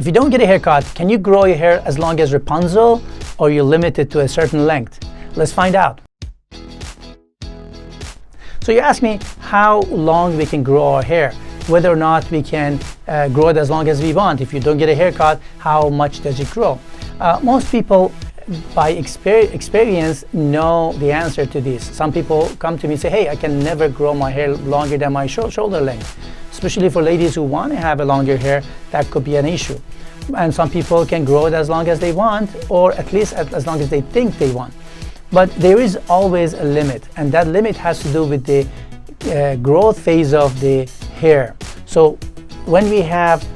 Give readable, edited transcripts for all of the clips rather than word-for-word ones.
If you don't get a haircut, can you grow your hair as long as Rapunzel, or you're limited to a certain length? Let's find out. So you ask me how long we can grow our hair, whether or not we can grow it as long as we want. If you don't get a haircut, how much does it grow? Most people by experience know the answer to this. Some people come to me and say, hey, I can never grow my hair longer than my shoulder length. Especially for ladies who want to have a longer hair, that could be an issue. And some people can grow it as long as they want, or at least as long as they think they want. But there is always a limit, and that limit has to do with the growth phase of the hair. So when we have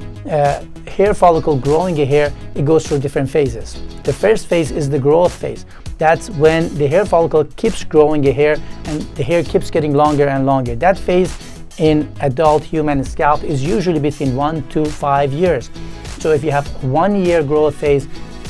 hair follicle growing a hair, it goes through different phases. The first phase is the growth phase. That's when the hair follicle keeps growing a hair and the hair keeps getting longer and longer. That phase in adult human scalp is usually between 1 to 5 years. So if you have 1 year growth phase,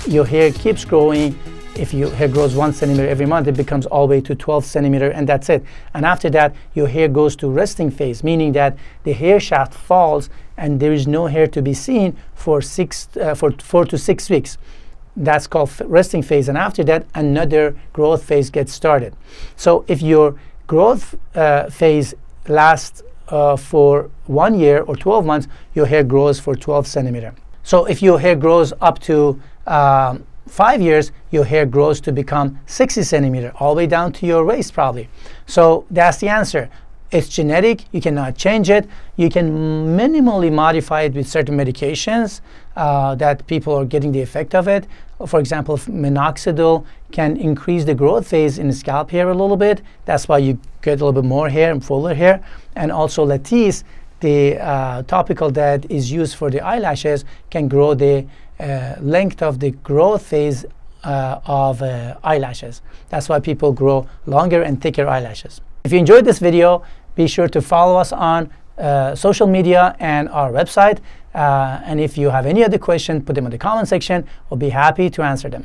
your hair keeps growing. If your hair grows 1 centimeter every month, it becomes all the way to 12 centimeter, and that's it. And after that, your hair goes to resting phase, meaning that the hair shaft falls and there is no hair to be seen for 4 to 6 weeks. That's called resting phase, and after that, another growth phase gets started. So if your growth phase lasts for 1 year or 12 months, your hair grows for 12 centimeter. So if your hair grows up to 5 years, your hair grows to become 60 centimeter, all the way down to your waist probably. So that's the answer. It's genetic, you cannot change it. You can minimally modify it with certain medications that people are getting the effect of it. For example, minoxidil can increase the growth phase in the scalp hair a little bit. That's why you get a little bit more hair and fuller hair. And also lattice, the topical that is used for the eyelashes, can grow the length of the growth phase of eyelashes. That's why people grow longer and thicker eyelashes. If you enjoyed this video, be sure to follow us on social media and our website. And if you have any other questions, put them in the comment section. We'll be happy to answer them.